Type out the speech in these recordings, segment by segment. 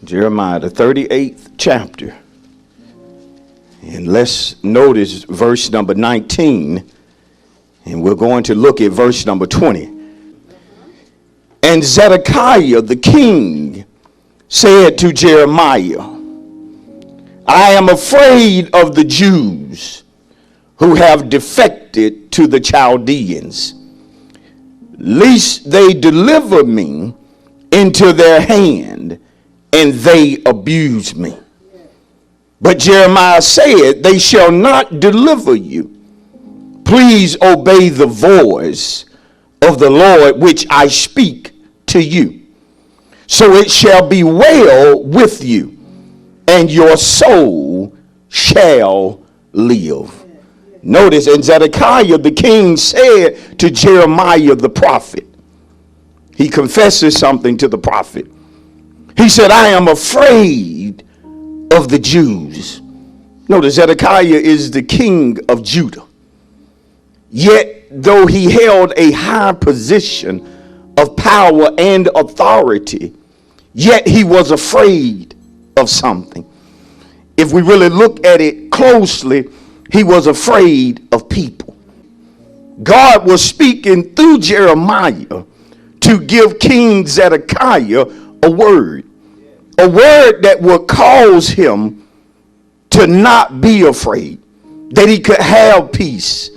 Jeremiah, the 38th chapter. And let's notice verse number 19. And we're going to look at verse number 20. And Zedekiah the king said to Jeremiah, I am afraid of the Jews who have defected to the Chaldeans, lest they deliver me into their hand and they abuse me. But Jeremiah said, they shall not deliver you. Please obey the voice of the Lord which I speak to you. So it shall be well with you, and your soul shall live. Notice, and Zedekiah the king said to Jeremiah the prophet, he confesses something to the prophet. He said, I am afraid of the Jews. Notice, Zedekiah is the king of Judah. Yet, though he held a high position of power and authority, yet he was afraid of something. If we really look at it closely, he was afraid of people. God was speaking through Jeremiah to give King Zedekiah a word that would cause him to not be afraid, that he could have peace,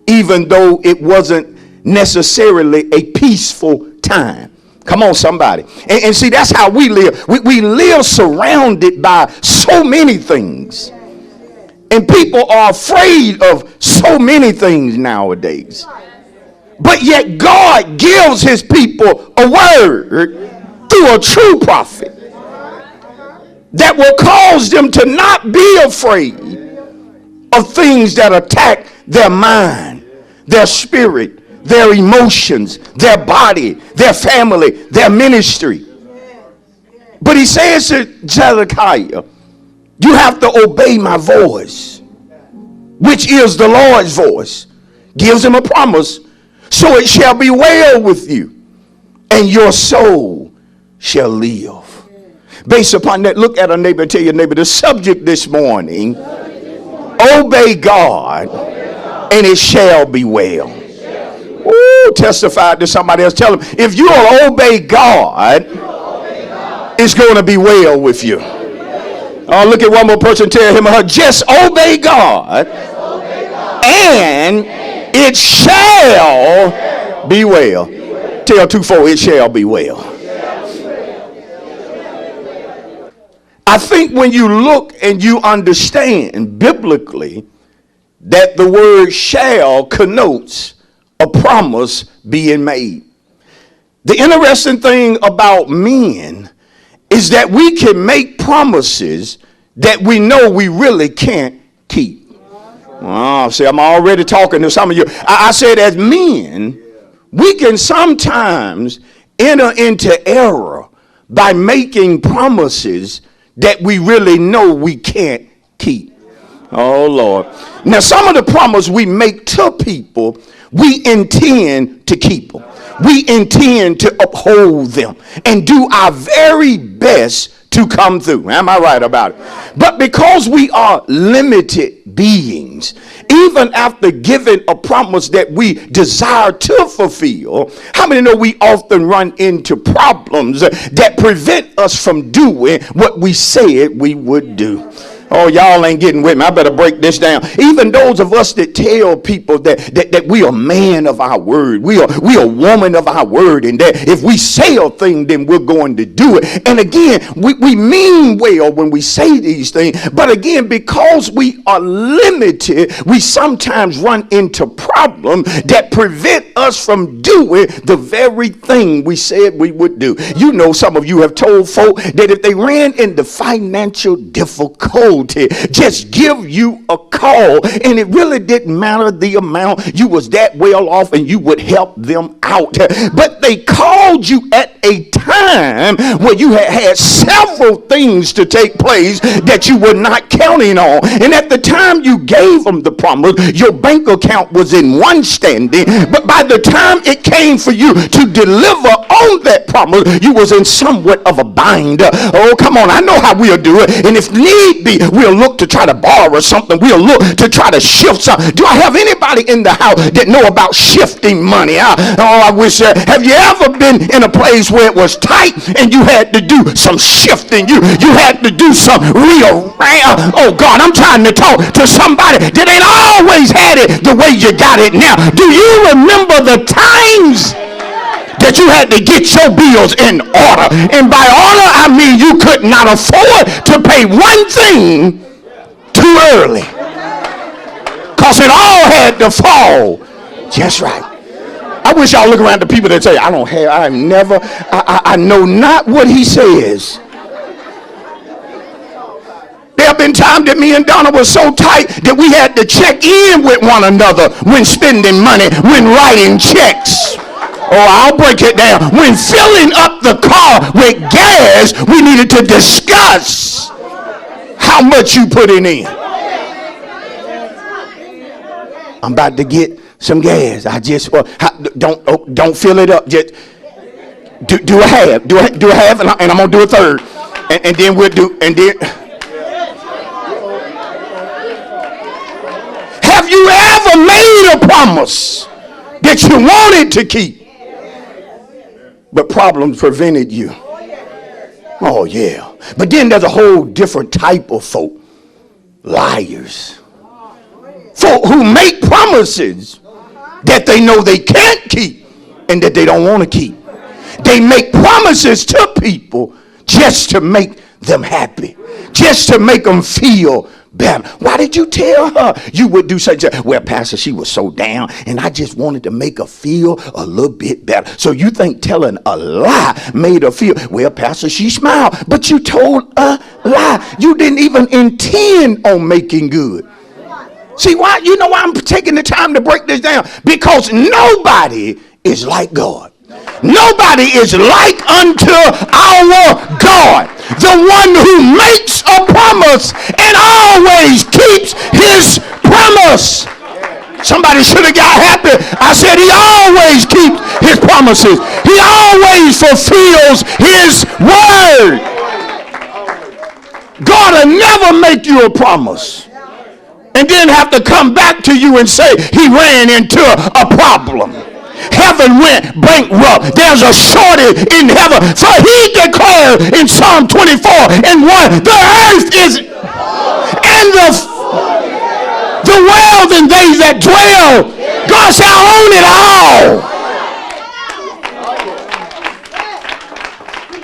even though it wasn't necessarily a peaceful time. Come on, somebody. And see, that's how we live. We live surrounded by so many things. And people are afraid of so many things nowadays. But yet God gives his people a word through a true prophet that will cause them to not be afraid of things that attack their mind, their spirit, their emotions, their body, their family, their ministry. But he says to Zedekiah, you have to obey my voice, which is the Lord's voice. Gives him a promise. So it shall be well with you, and your soul shall live. Based upon that, look at a neighbor and tell your neighbor the subject this morning, obey God, and it shall be well. Ooh, testify to somebody else. Tell them, if you will obey God, it's going to be well with you. Oh, look at one more person, tell him or her, just obey God, and it shall be well. Tell 2-4, it shall be well. I think when you look and you understand biblically that the word shall connotes a promise being made. The interesting thing about men is that we can make promises that we know we really can't keep. Oh, see, I'm already talking to some of you. I said as men, we can sometimes enter into error by making promises that we really know we can't keep. Oh, Lord. Now, some of the promises we make to people, we intend to keep them. We intend to uphold them and do our very best to come through. Am I right about it? But because we are limited beings, even after giving a promise that we desire to fulfill, how many know we often run into problems that prevent us from doing what we said we would do? Oh, y'all ain't getting with me. I better break this down. Even those of us that tell people that we are man of our word, we are woman of our word, and that if we say a thing, then we're going to do it. And again, we mean well when we say these things, but again, because we are limited, we sometimes run into problems that prevent us from doing the very thing we said we would do. You know, some of you have told folk that if they ran into financial difficulty, just give you a call, and it really didn't matter the amount. You was that well off and you would help them out, but they called you at a time time where you had several things to take place that you were not counting on. And at the time you gave them the promise, your bank account was in one standing. But by the time it came for you to deliver on that promise, you was in somewhat of a bind. Oh, come on. I know how we'll do it. And if need be, we'll look to try to borrow something. We'll look to try to shift something. Do I have anybody in the house that know about shifting money? I wish. Have you ever been in a place where it was tight and you had to do some shifting? You had to do some real. Oh God, I'm trying to talk to somebody that ain't always had it the way you got it now. Do you remember the times that you had to get your bills in order? And by order, I mean you could not afford to pay one thing too early, because it all had to fall just right. I wish y'all look around the people that say, I know not what he says. There have been times that me and Donna were so tight that we had to check in with one another when spending money, when writing checks. Oh, I'll break it down. When filling up the car with gas, we needed to discuss how much you putting in. I'm about to get some gas. I just don't fill it up. Just do a half. Do a half, and I'm gonna do a third, and then we'll do. And then, have you ever made a promise that you wanted to keep, but problems prevented you? Oh yeah. But then there's a whole different type of folk, liars, folk who make promises that they know they can't keep and that they don't want to keep. They make promises to people just to make them happy, just to make them feel better. Why did you tell her you would do such a, well, Pastor, she was so down and I just wanted to make her feel a little bit better. So you think telling a lie made her feel, well, Pastor, she smiled, but you told a lie. You didn't even intend on making good. See why? You know why I'm taking the time to break this down? Because nobody is like God. Nobody is like unto our God, the one who makes a promise and always keeps his promise. Somebody should have got happy. I said he always keeps his promises. He always fulfills his word. God will never make you a promise and then have to come back to you and say he ran into a problem. Heaven went bankrupt. There's a shortage in heaven. For he declared in Psalm 24:1, the earth is and the world and they that dwell. God shall own it all.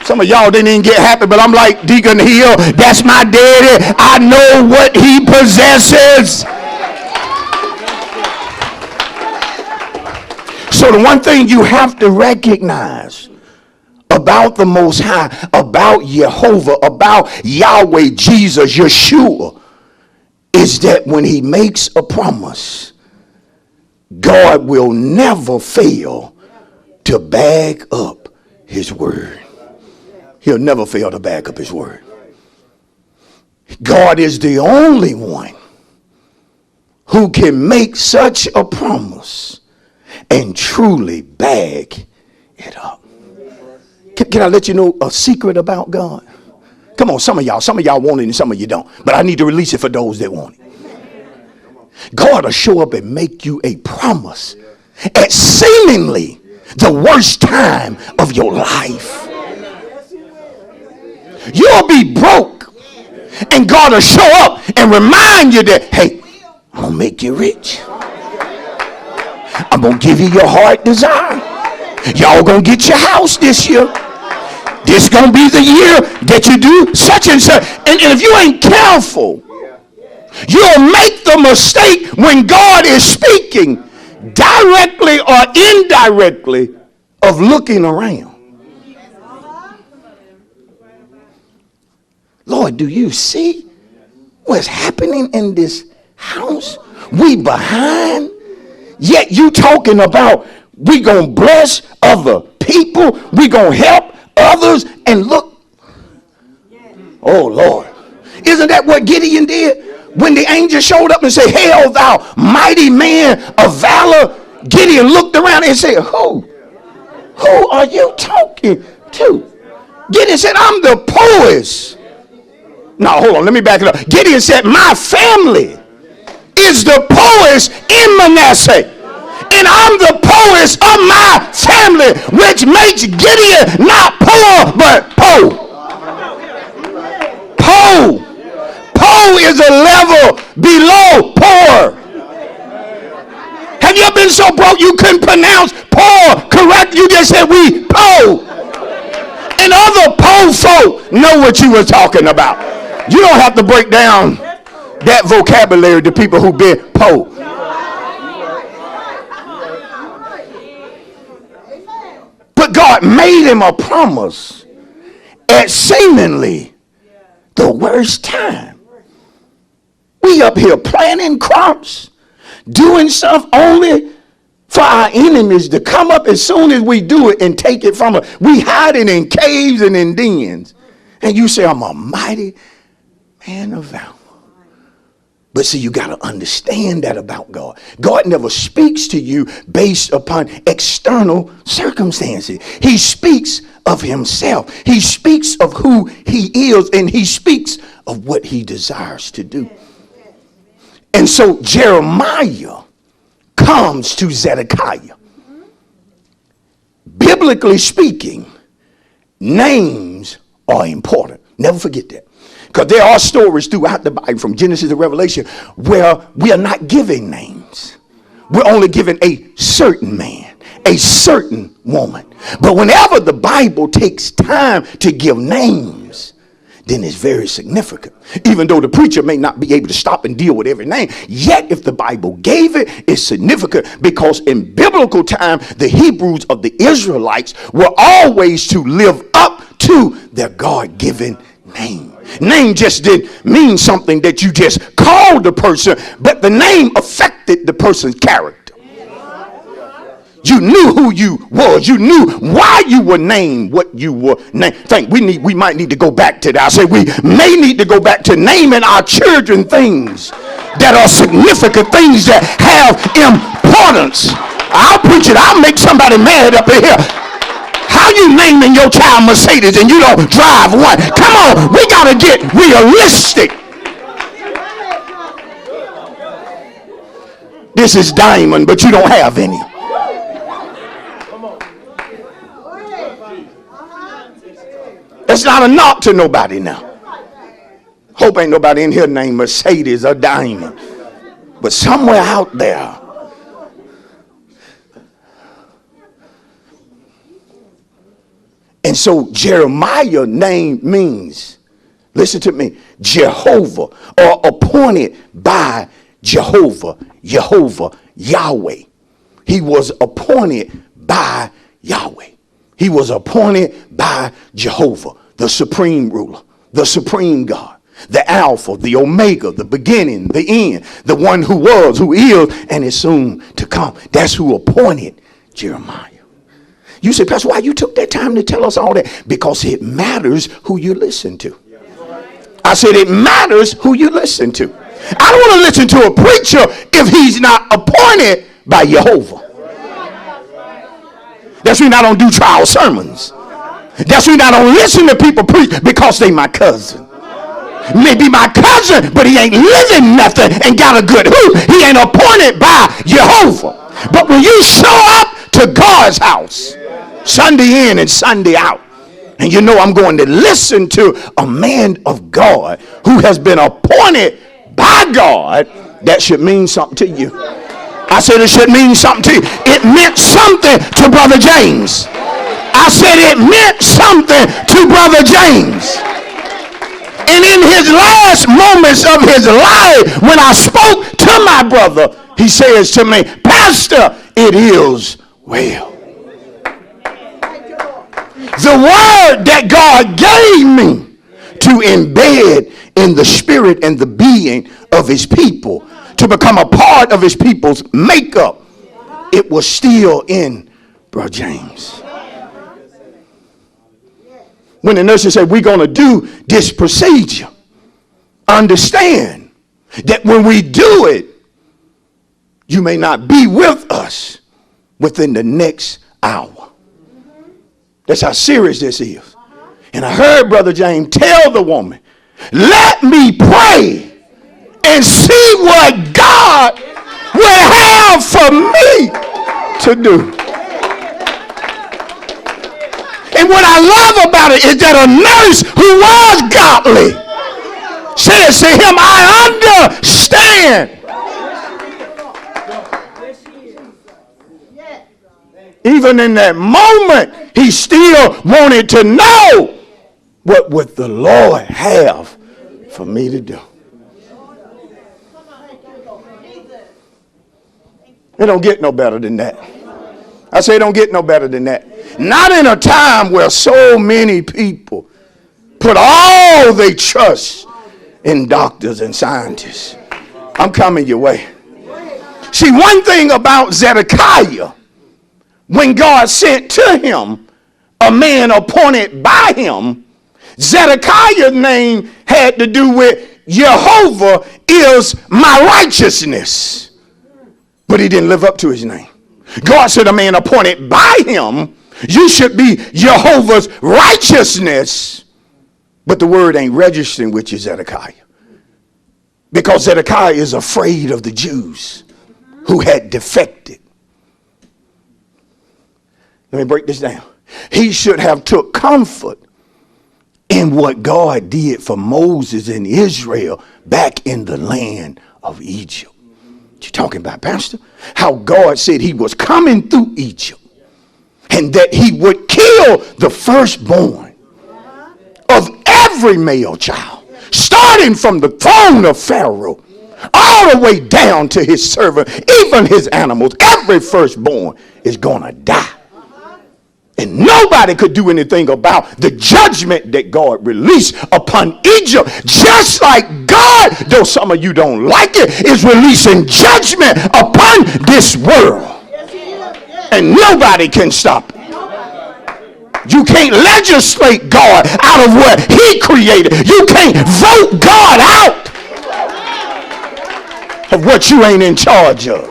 Some of y'all didn't even get happy, but I'm like Deacon Hill. That's my daddy. I know what he possesses. So the one thing you have to recognize about the Most High, about Jehovah, about Yahweh, Jesus, Yeshua, is that when he makes a promise, God will never fail to back up his word. He'll never fail to back up his word. God is the only one who can make such a promise and truly bag it up. Can I let you know a secret about God? Come on, some of y'all want it and some of you don't. But I need to release it for those that want it. God will show up and make you a promise at seemingly the worst time of your life. You'll be broke and God will show up and remind you that, hey, I'm going to make you rich. I'm going to give you your heart desire. Y'all going to get your house this year. This going to be the year that you do such and such. And if you ain't careful, you'll make the mistake when God is speaking directly or indirectly of looking around. Lord, do you see what's happening in this house? We behind. Yet you talking about we gonna bless other people, we gonna help others and look. Oh, Lord. Isn't that what Gideon did? When the angel showed up and said, hail thou mighty man of valor, Gideon looked around and said, who are you talking to? Gideon said, I'm the poorest. Now, hold on, let me back it up. Gideon said, my family is the poorest in Manasseh, and I'm the poorest of my family, which makes Gideon not poor, but po. Po. Po is a level below poor. Have you ever been so broke you couldn't pronounce poor correct? You just said we po. And other po folk know what you were talking about. You don't have to break down that vocabulary to people who been po. But God made him a promise at seemingly the worst time. We up here planting crops, doing stuff only for our enemies to come up as soon as we do it and take it from us. We hiding in caves and in dens. And you say, I'm a mighty man of valor. But see, you got to understand that about God. God never speaks to you based upon external circumstances. He speaks of himself. He speaks of who he is, and he speaks of what he desires to do. And so Jeremiah comes to Zedekiah. Biblically speaking, names are important. Never forget that. Because there are stories throughout the Bible, from Genesis to Revelation, where we are not giving names. We're only giving a certain man, a certain woman. But whenever the Bible takes time to give names, then it's very significant. Even though the preacher may not be able to stop and deal with every name, yet if the Bible gave it, it's significant, because in biblical time, the Hebrews of the Israelites were always to live up to their God-given name. Name just didn't mean something that you just called the person, but the name affected the person's character. You knew who you was. You knew why you were named what you were named. We might need to go back to that. I say we may need to go back to naming our children things that are significant, things that have importance. I'll preach it. I'll make somebody mad up in here. How you naming your child Mercedes and you don't drive one? Come on, we got to get realistic. This is Diamond, but you don't have any. It's not a knock to nobody now. Hope ain't nobody in here named Mercedes or Diamond. But somewhere out there, and so Jeremiah name means, listen to me, Jehovah, or appointed by Jehovah, Yahweh. He was appointed by Yahweh. He was appointed by Jehovah, the supreme ruler, the supreme God, the Alpha, the Omega, the beginning, the end, the one who was, who is, and is soon to come. That's who appointed Jeremiah. You say, Pastor, why you took that time to tell us all that? Because it matters who you listen to. I said it matters who you listen to. I don't want to listen to a preacher if he's not appointed by Jehovah. That's when I don't do trial sermons. That's when I don't listen to people preach because they my cousin. Maybe my cousin, but he ain't living nothing and got a good who. He ain't appointed by Jehovah. But when you show up to God's house, Sunday in and Sunday out, and you know I'm going to listen to a man of God who has been appointed by God, that should mean something to you. I said it should mean something to you. It meant something to Brother James. I said it meant something to Brother James. And in his last moments of his life, when I spoke to my brother, he says to me, Pastor, it is well. The word that God gave me to embed in the spirit and the being of his people, to become a part of his people's makeup, it was still in Brother James. When the nurses said, we're going to do this procedure, understand that when we do it, you may not be with us within the next hour. That's how serious this is. And I heard Brother James tell the woman, let me pray and see what God will have for me to do. And what I love about it is that a nurse who was godly says to him, I understand. Even in that moment, he still wanted to know what would the Lord have for me to do. It don't get no better than that. I say it don't get no better than that. Not in a time where so many people put all their trust in doctors and scientists. I'm coming your way. See, one thing about Zedekiah, when God sent to him a man appointed by him, Zedekiah's name had to do with Jehovah is my righteousness. But he didn't live up to his name. God said a man appointed by him, you should be Jehovah's righteousness. But the word ain't registering with you, Zedekiah. Because Zedekiah is afraid of the Jews who had defected. Let me break this down. He should have took comfort in what God did for Moses and Israel back in the land of Egypt. What you talking about, Pastor? How God said he was coming through Egypt and that he would kill the firstborn of every male child, starting from the throne of Pharaoh all the way down to his servant, even his animals. Every firstborn is going to die. And nobody could do anything about the judgment that God released upon Egypt. Just like God, though some of you don't like it, is releasing judgment upon this world. And nobody can stop it. You can't legislate God out of what he created. You can't vote God out of what you ain't in charge of.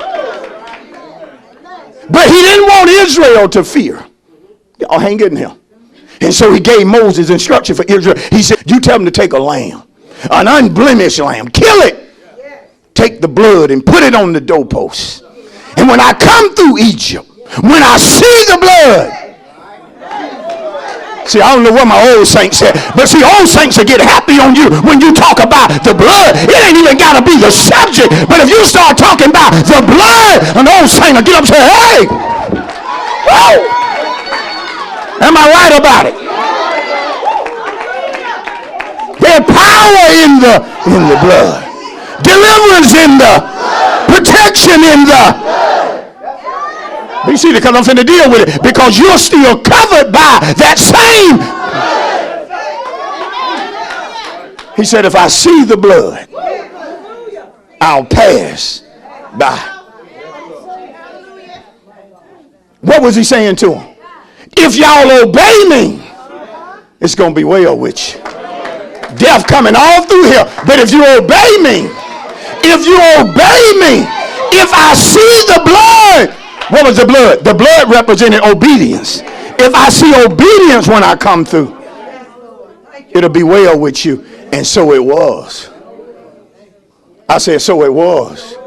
But he didn't want Israel to fear. Y'all ain't getting him. And so he gave Moses instruction for Israel. He said, you tell them to take a lamb, an unblemished lamb, kill it, take the blood and put it on the doorpost. And when I come through Egypt, when I see the blood, see, I don't know what my old saints said, but see, old saints will get happy on you when you talk about the blood. It ain't even got to be the subject, but if you start talking about the blood, an old saint will get up and say, hey, whoa. Am I right about it? There's power in the blood. Deliverance in the protection in the. You see, because I'm finna deal with it. Because you're still covered by that same. He said, if I see the blood, I'll pass by. What was he saying to him? If y'all obey me, it's going to be well with you. Death coming all through here. But if you obey me, if I see the blood, what was the blood? The blood represented obedience. If I see obedience when I come through, it'll be well with you. And so it was. I said, so it was.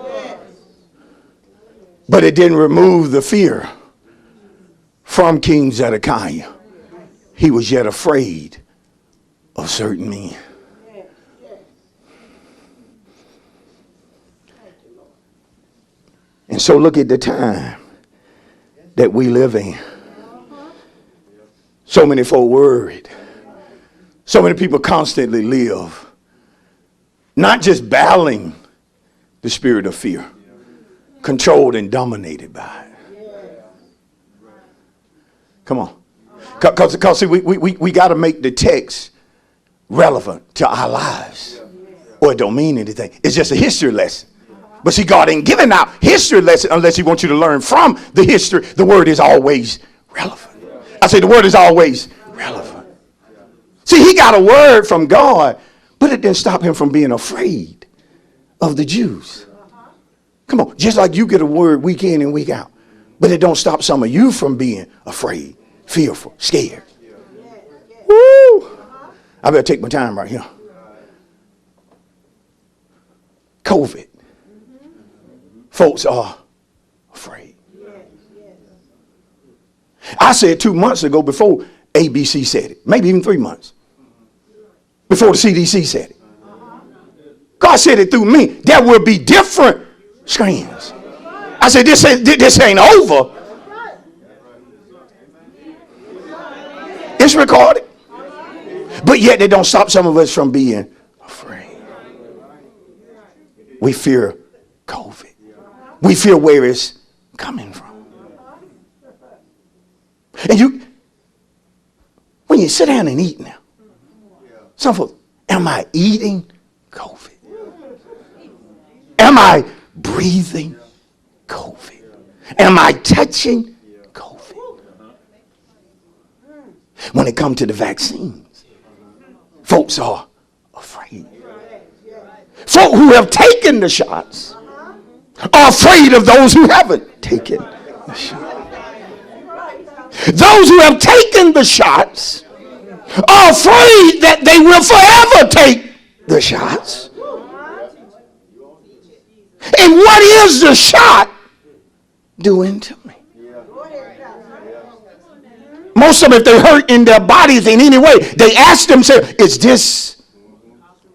But it didn't remove the fear from King Zedekiah. He was yet afraid of certain men. And so look at the time that we live in. So many folk worried. So many people constantly live not just battling the spirit of fear, controlled and dominated by it. Come on. Because see, we got to make the text relevant to our lives, or it don't mean anything. It's just a history lesson. But see, God ain't giving out history lesson unless he wants you to learn from the history. The word is always relevant. I say the word is always relevant. See, he got a word from God, but it didn't stop him from being afraid of the Jews. Come on, just like you get a word week in and week out, but it don't stop some of you from being afraid, fearful, scared. Woo! I better take my time right here. COVID. Folks are afraid. I said 2 months ago, before ABC said it, maybe even 3 months, before the CDC said it. God said it through me. There will be different strands. I said, this ain't over. It's recorded. But yet they don't stop some of us from being afraid. We fear COVID. We fear where it's coming from. And when you sit down and eat now, some folks, am I eating COVID? Am I breathing COVID? Am I touching COVID? When it comes to the vaccines, folks are afraid. Folk who have taken the shots are afraid of those who haven't taken the shot. Those who have taken the shots are afraid that they will forever take the shots. And what is the shot doing to me? Most of them, if they hurt in their bodies in any way, they ask themselves, is this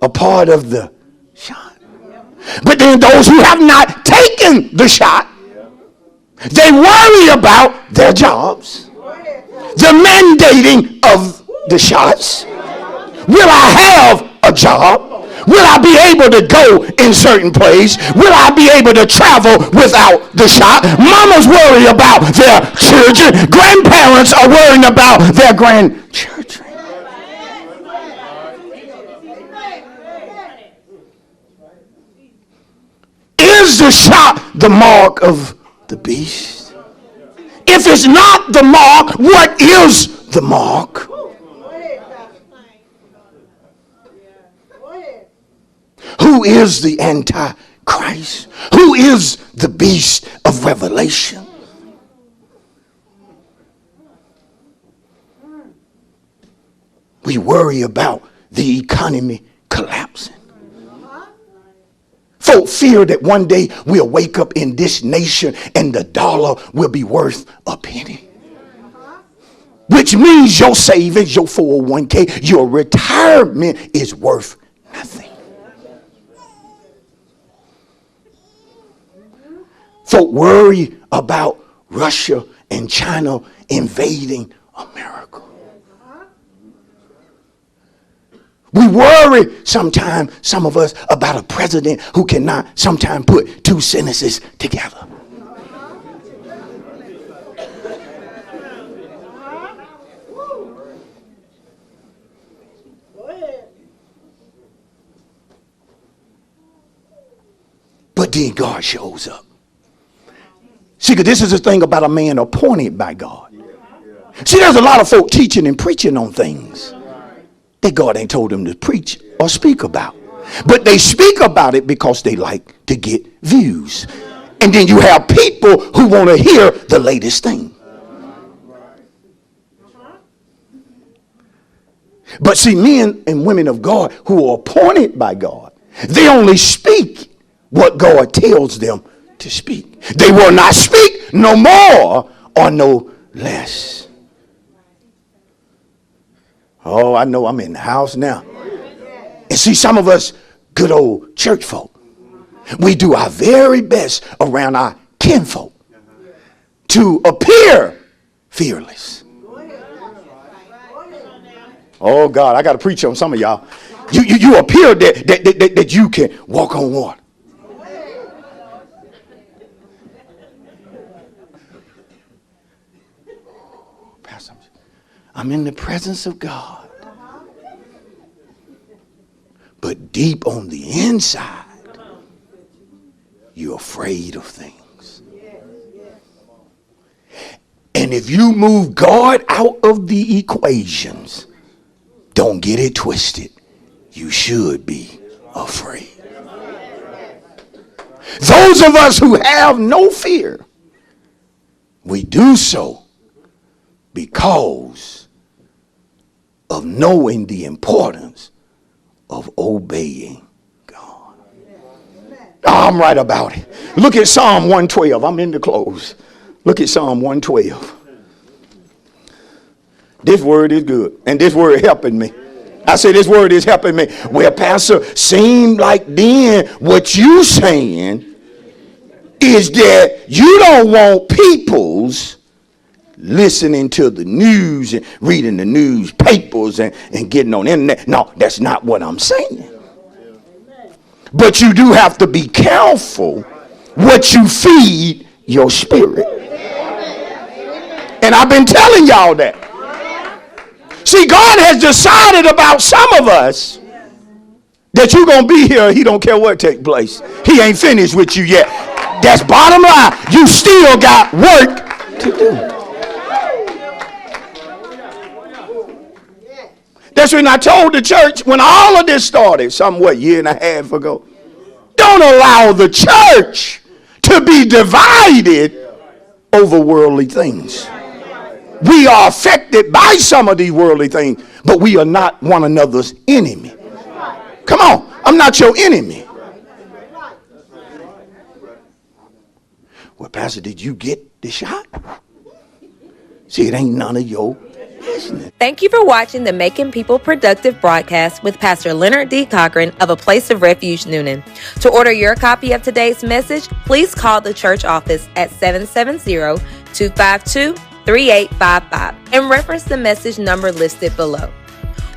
a part of the shot? But then those who have not taken the shot, they worry about their jobs, the mandating of the shots. Will I have a job? Will I be able to go in certain place? Will I be able to travel without the shot? Mamas worry about their children. Grandparents are worrying about their grandchildren. Is the shot the mark of the beast? If it's not the mark, what is the mark? Who is the Antichrist? Who is the beast of Revelation? We worry about the economy collapsing. Folk fear that one day we'll wake up in this nation and the dollar will be worth a penny. Which means your savings, your 401k, your retirement is worth nothing. Folk worry about Russia and China invading America. We worry sometimes, some of us, about a president who cannot sometimes put two sentences together. But then God shows up. See, because this is the thing about a man appointed by God. See, there's a lot of folk teaching and preaching on things that God ain't told them to preach or speak about. But they speak about it because they like to get views. And then you have people who want to hear the latest thing. But see, men and women of God who are appointed by God, they only speak what God tells them to speak. They will not speak no more or no less. Oh, I know I'm in the house now. And see, some of us good old church folk, we do our very best around our kinfolk to appear fearless. Oh God, I got to preach on some of y'all. You appear that you can walk on water. I'm in the presence of God. But deep on the inside, you're afraid of things. And if you move God out of the equations, Don't get it twisted. You should be afraid. Those of us who have no fear, we do so because of knowing the importance of obeying God. Oh, I'm right about it. Look at Psalm 112. I'm in the close. Look at Psalm 112. This word is good. And this word helping me. I say this word is helping me. Well, Pastor, seem like then what you saying is that you don't want people's listening to the news and reading the newspapers and getting on the internet. No, that's not what I'm saying. But you do have to be careful what you feed your spirit. And I've been telling y'all that. See, God has decided about some of us that you're going to be here. He don't care what takes place. He ain't finished with you yet. That's bottom line. You still got work to do. That's when I told the church when all of this started, year and a half ago. Don't allow the church to be divided over worldly things. We are affected by some of these worldly things, but we are not one another's enemy. Come on, I'm not your enemy. Well, Pastor, did you get the shot? See, it ain't none of your business. Thank you for watching the Making People Productive broadcast with Pastor Leonard D. Cochran of A Place of Refuge, Noonan. To order your copy of today's message, please call the church office at 770-252-3855 and reference the message number listed below.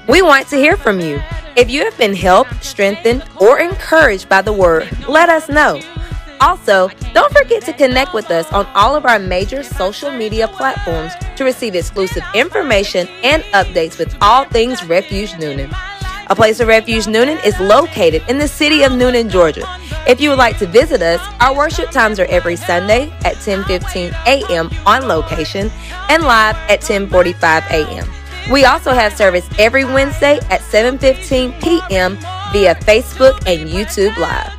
We want to hear from you. If you have been helped, strengthened, or encouraged by the word, let us know. Also, don't forget to connect with us on all of our major social media platforms to receive exclusive information and updates with all things Refuge Noonan. A Place of Refuge Noonan is located in the city of Noonan, Georgia. If you would like to visit us, our worship times are every Sunday at 10:15 a.m. on location and live at 10:45 a.m. We also have service every Wednesday at 7:15 p.m. via Facebook and YouTube Live.